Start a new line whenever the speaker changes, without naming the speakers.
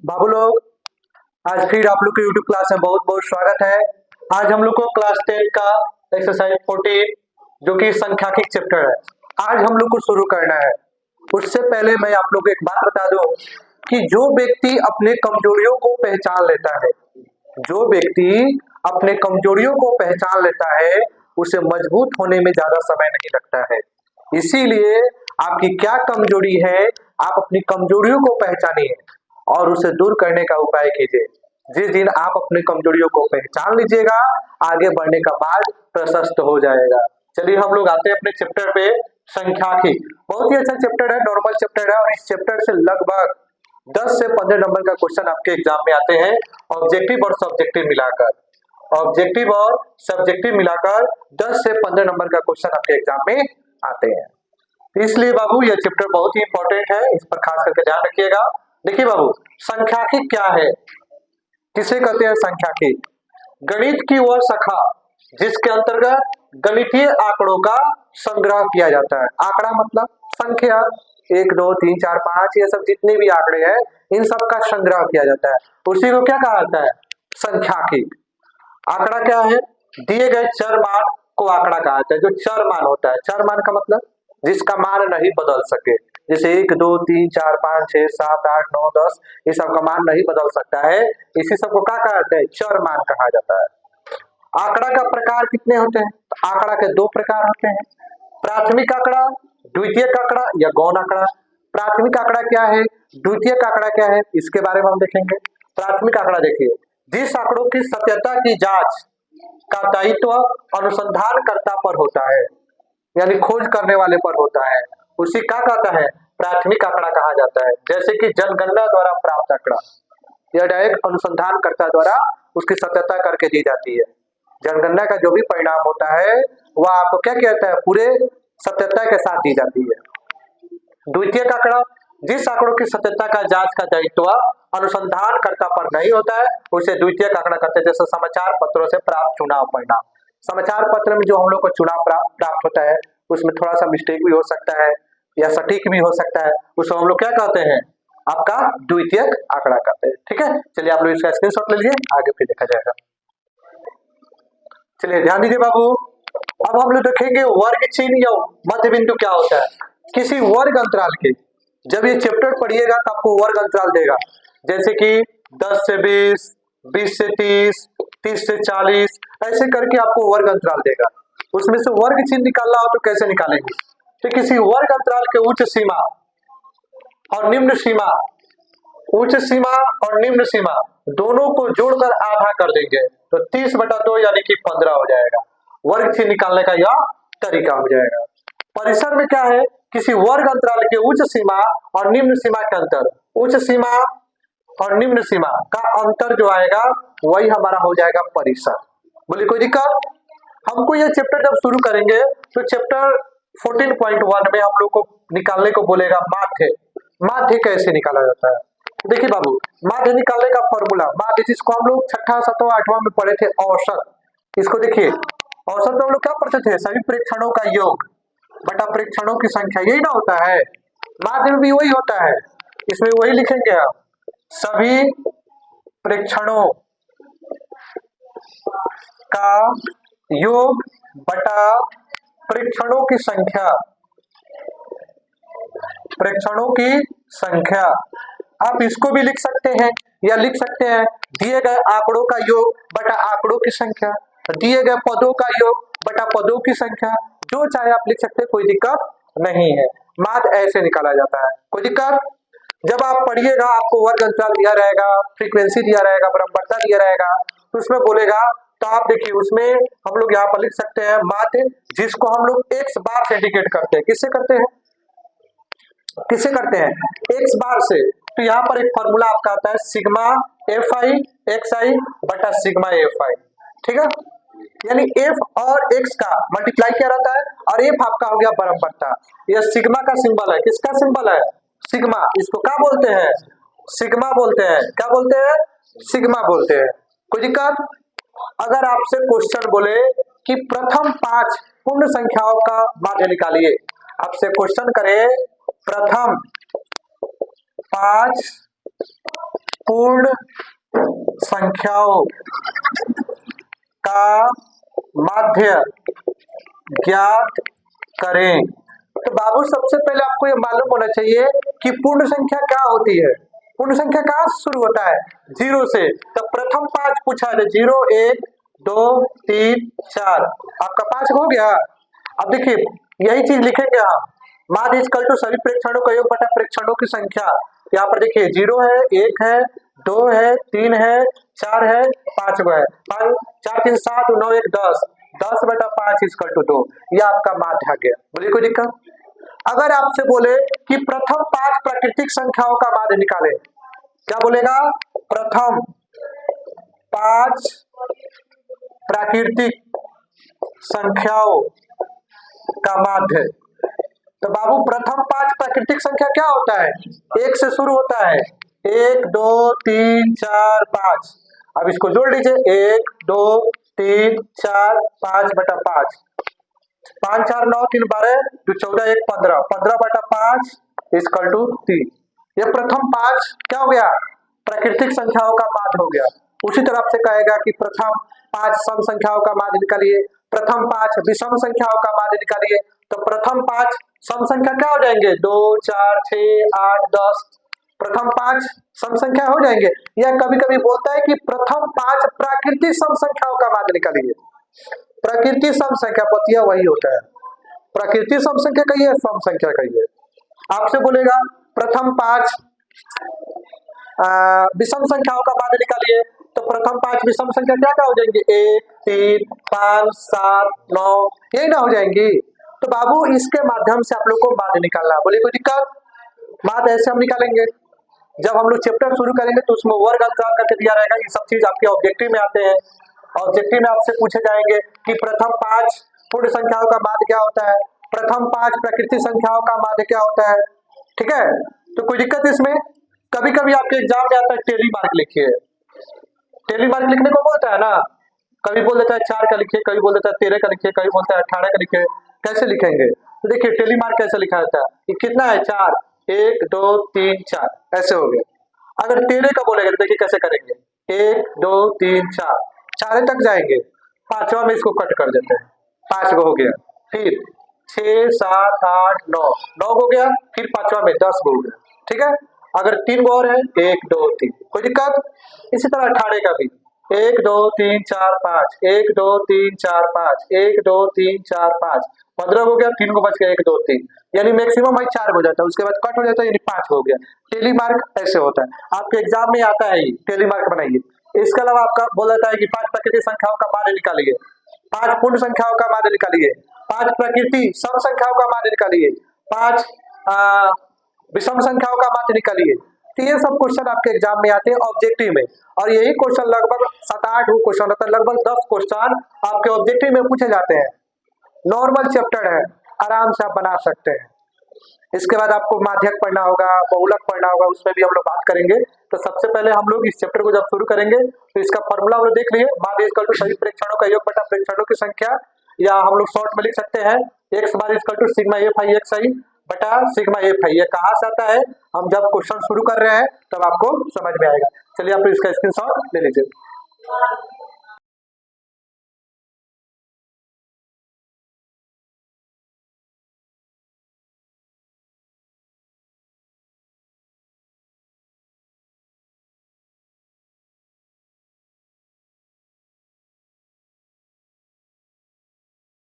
बाबू लोग, आज फिर आप लोग के यूट्यूब क्लास में बहुत बहुत स्वागत है। आज हम लोग को क्लास 10 का एक्सरसाइज 14 जो कि सांख्यिकी चैप्टर है, आज हम लोग को शुरू करना है। उससे पहले मैं आप लोग को एक बात बता दूं कि जो व्यक्ति अपने कमजोरियों को पहचान लेता है, जो व्यक्ति अपने कमजोरियों को पहचान लेता है, उसे मजबूत होने में ज्यादा समय नहीं लगता है। इसीलिए आपकी क्या कमजोरी है, आप अपनी कमजोरियों को पहचानिए और उसे दूर करने का उपाय कीजिए। जिस दिन आप अपनी कमजोरियों को पहचान लीजिएगा, आगे बढ़ने का मार्ग प्रशस्त हो जाएगा। चलिए हम लोग आते हैं अपने चैप्टर पे, सांख्यिकी। बहुत ही अच्छा चैप्टर है, नॉर्मल चैप्टर है और इस चैप्टर से लगभग 10 से 15 नंबर का क्वेश्चन आपके एग्जाम में आते हैं, ऑब्जेक्टिव और सब्जेक्टिव मिलाकर। ऑब्जेक्टिव और सब्जेक्टिव मिलाकर 10 से 15 नंबर का क्वेश्चन आपके एग्जाम में आते हैं। इसलिए बाबू यह चैप्टर बहुत ही इंपॉर्टेंट है, इस पर खास करके ध्यान रखिएगा। देखिए बाबू, सांख्यिकी क्या है, किसे कहते हैं सांख्यिकी? गणित की वह शाखा जिसके अंतर्गत गणितीय आंकड़ों का संग्रह किया जाता है। आंकड़ा मतलब संख्या, 1 2 3 4 5 ये सब जितने भी आंकड़े हैं, इन सब का संग्रह किया जाता है। उसी को क्या कहा जाता है? सांख्यिकी। आंकड़ा क्या है? दिए गए चर मान को आंकड़ा कहा जाता है। जो चर मान होता है, चर मान का मतलब जिसका मान नहीं बदल सके, जैसे 1 2 3 4 5 6 7 8 9 10 ये सब का मान नहीं बदल सकता है, इसी सब को क्या कहा जाता है? चर मान कहा जाता है। आंकड़ा का प्रकार कितने होते हैं? तो आंकड़ा के 2 प्रकार होते हैं, प्राथमिक आंकड़ा, द्वितीयक आंकड़ा या गौण आंकड़ा। प्राथमिक आंकड़ा क्या है, द्वितीयक आंकड़ा क्या है, इसके बारे में हम देखेंगे। प्राथमिक आंकड़ा देखिए, जिस आंकड़ों की सत्यता की जांच का दायित्व अनुसंधानकर्ता पर होता है, यानी खोज करने वाले पर होता है, उसी का कहता है प्राथमिक आंकड़ा कहा जाता है। जैसे कि जनगणना द्वारा प्राप्त आंकड़ा, यह डायरेक्ट अनुसंधानकर्ता द्वारा उसकी सत्यता करके दी जाती है। जनगणना का जो भी परिणाम होता है वह आपको क्या कहता है, पूरे सत्यता के साथ दी जाती है। द्वितीयक आंकड़ा, जिस आंकड़ों की सत्यता का जांच का दायित्व अनुसंधानकर्ता पर नहीं होता है, उसे द्वितीयक आंकड़ा कहते हैं। जैसे समाचार पत्रों से प्राप्त चुनाव परिणाम, समाचार पत्र में जो हम लोग को चुनाव प्राप्त होता है, उसमें थोड़ा सा मिस्टेक भी हो सकता है या सटीक भी हो सकता है, उसको हम लोग क्या कहते हैं? आपका द्वितीयक आंकड़ा कहते हैं। ठीक है, चलिए आप लोग इसका स्क्रीनशॉट ले लीजिए, आगे फिर देखा जाएगा। चलिए ध्यान दीजिए बाबू, अब हम लोग देखेंगे वर्ग चिन्ह या मध्य बिंदु क्या होता है। किसी वर्ग अंतराल के, जब ये चैप्टर पढ़िएगा तो आपको वर्ग अंतराल देगा, जैसे कि 10 से 20, 20 से 30, 30 से 40, ऐसे करके आपको वर्ग अंतराल देगा। उसमें से वर्ग चिन्ह निकालना हो तो कैसे निकालेंगे? तो किसी वर्ग अंतराल के उच्च सीमा और निम्न सीमा, उच्च सीमा और निम्न सीमा दोनों को जोड़कर आधा कर देंगे तो 30/2 यानी कि 15 हो जाएगा। वर्ग चिन्ह निकालने का यह तरीका हो जाएगा। परिसर में क्या है, किसी वर्ग अंतराल के उच्च सीमा और निम्न सीमा के अंतर, उच्च सीमा और निम्न सीमा का अंतर जो आएगा वही हमारा हो जाएगा परिसर। बोलिए कोई दिक्कत? हमको ये चैप्टर जब शुरू करेंगे तो चैप्टर 14.1 में हम लोग को निकालने को बोलेगा माध्य। माध्य कैसे निकाला जाता है? देखिए बाबू, माध्य निकालने का फॉर्मूला, माध्य जिसको हम लोग 6ठा 7वां 8वां में पढ़े थे, औसत। इसको देखिए, औसत में हम लोग क्या पढ़ते थे? सभी प्रेक्षणों का योग बटा प्रेक्षणों की संख्या, यही ना होता है। माध्य में भी वही होता है, इसमें वही लिखेंगे आप, सभी प्रेक्षणों का योग बटा प्रेक्षणों की संख्या, प्रेक्षणों की संख्या। आप इसको भी लिख सकते हैं या लिख सकते हैं दिए गए आंकड़ों का योग बटा आंकड़ों की संख्या, दिए गए पदों का योग बटा पदों की संख्या, जो चाहे आप लिख सकते हैं, कोई दिक्कत नहीं है। माध्य ऐसे निकाला जाता है, कोई दिक्कत? जब आप पढ़िएगा आपको वर्ग अंतराल दिया रहेगा, फ्रीक्वेंसी दिया रहेगा, बराबरता दिया रहेगा, तो उसमें बोलेगा, तो आप देखिए उसमें हम लोग यहाँ पर लिख सकते हैं माध्य, जिसको हम लोग x बार से इंडिकेट करते हैं। किससे करते हैं? किससे करते हैं? x बार से। तो यहाँ पर एक फॉर्मूला आपका आता है सिग्मा fi xi बटा सिग्मा fi। ठीक है, यानी f और x का मल्टीप्लाई किया रहता है और f आपका हो गया बराबरता। यह सिग्मा का सिंबल है, किसका सिंबल है? सिग्मा। इसको क्या बोलते हैं? सिग्मा बोलते हैं। क्या बोलते हैं? सिग्मा बोलते हैं। कोई दिक्कत? अगर आपसे क्वेश्चन बोले कि प्रथम 5 पूर्ण संख्याओं का माध्य निकालिए, आपसे क्वेश्चन करे प्रथम 5 पूर्ण संख्याओं का माध्य ज्ञात करें। तो बाबू सबसे पहले आपको ये मालूम होना चाहिए कि पूर्ण संख्या क्या होती है। पूर्ण संख्या कहाँ से शुरू होता है? 0 से। तो प्रथम 5 पूछा है, 0 1 2 3 4, आपका 5 हो गया। अब देखिए यही चीज लिखेंगे हम, माध्य इक्वल टू सभी प्रेक्षणों का योग बटा प्रेक्षणों की संख्या। यहाँ पर देखिए 0 है, 1 है, 2 है, 3 है, 4 है, 5 है। 5 4 3 7 9 1 10, 10 बटा 5 इक्वल टू 2, यह आपका माध्य आ गया। बोलिए कोई दिक्कत? अगर आपसे बोले कि प्रथम 5 प्राकृतिक संख्याओं का माध्य निकाले, क्या बोलेगा? प्रथम 5 प्राकृतिक संख्याओं का माध्य। तो बाबू प्रथम 5 प्राकृतिक संख्या क्या होता है? 1 से शुरू होता है, 1 2 3 4 5। अब इसको जोड़ लीजिए, 1 2 3 4 5 बटा 5, 5 4 9 3 12, 14 1 15, 15 बटा 5 इक्वल टू 3। ये प्रथम 5 क्या हो गया? प्राकृतिक संख्याओं का माध्य हो गया। उसी तरह से कहेगा कि प्रथम 5 सम संख्याओं का माध्य निकालिए, प्रथम 5 विषम संख्याओं का माध्य निकालिए। तो प्रथम 5 सम संख्या क्या हो जाएंगे? 2 4 6 8 10, प्रथम 5 सम संख्या हो जाएंगे। या कभी कभी बोलता है कि प्रथम 5 प्राकृतिक सम संख्याओं का माध्य निकालिए। प्रकृति सम संख्या पतिया वही होता है, प्रकृति सम संख्या कहिए, सम संख्या कहिए। आपसे बोलेगा प्रथम 5 विषम संख्याओं का माध्य निकालिए, तो प्रथम 5 विषम संख्या क्या क्या हो जाएंगे? 1 3 5 7 9, यही ना हो जाएंगी। तो बाबू इसके माध्यम से आप लोग को माध्य निकालना है। बोलिए कोई दिक्कत? माध्य ऐसे हम निकालेंगे, जब हम लोग चैप्टर शुरू करेंगे तो उसमें वर्ग अंतराल करके दिया रहेगा। ये सब चीज आपके ऑब्जेक्टिव में आते हैं। ऑब्जेक्टिव में आपसे पूछे जाएंगे कि प्रथम 5 पूर्ण संख्याओं का माध्य क्या होता है, प्रथम 5 प्राकृतिक संख्याओं का माध्य क्या होता है। ठीक है, तो कोई दिक्कत इसमें? कभी कभी आपके एग्जाम में आता है टेली मार्क लिखिए। टेली मार्क लिखने को बोलता है ना, कभी बोल देता है 4 का लिखिए, कभी बोल देता है 13 का लिखिए, कभी बोलता है 18 का लिखिए। कैसे लिखेंगे? तो देखिए टेली मार्क कैसे लिखा जाता है, ये कितना है? 4 1 2 3 4, ऐसे हो गया। अगर 13 का बोलेगा तो देखिए कैसे करेंगे, 1 2 3 4, 4 तक जाएंगे, पांचवा में इसको कट कर देते हैं, 5 हो गया। फिर 6 7 8 9, 9 हो गया, फिर पांचवा में 10 हो गया। ठीक है, अगर 3 गो और है, 1 2 3, कोई दिक्कत? इसी तरह 18 का भी 1 2 3 4 5, 1 2 3 4 5, 1 2 3 4 5, 15 हो गया, 3 को बच गया, 1 2 3, यानी मैक्सिमम भाई 4 हो जाता है, उसके बाद कट हो जाता है, यानी 5 हो गया। टेली मार्क ऐसे होता है, आपके एग्जाम में आता है, टेली मार्क बनाइए। इसके अलावा आपका बोला जाता है कि 5 प्राकृतिक संख्याओं का माध्य निकालिए, 5 पूर्ण संख्याओं का माध्य निकालिए, 5 प्रकृति सम संख्याओं का माध्य निकालिए, 5 विषम संख्याओं का माध्य निकालिए। तो ये सब क्वेश्चन आपके एग्जाम में आते हैं ऑब्जेक्टिव में, और यही क्वेश्चन लगभग 7-8 क्वेश्चन होता है, लगभग 10 क्वेश्चन आपके ऑब्जेक्टिव में पूछे जाते हैं। नॉर्मल चैप्टर है, आराम से आप बना सकते हैं। इसके बाद आपको माध्यक पढ़ना होगा, बहुलक पढ़ना होगा, उसमें भी हम लोग बात करेंगे। तो सबसे पहले हम लोग इस चैप्टर को जब शुरू करेंगे तो इसका फॉर्मूला हम लोग देख लिए, माध्य इक्वल टू सभी प्रेक्षणों का योग बटा प्रेक्षणों की संख्या, या हम लोग शॉर्ट में लिख सकते हैं x बार equal to sigma F I X I बटा सिग्मा एफ आई। ये कहाँ से आता है? हम जब क्वेश्चन शुरू कर रहे हैं तब आपको समझ में आएगा। चलिए आप इसका स्क्रीनशॉट ले लीजिए।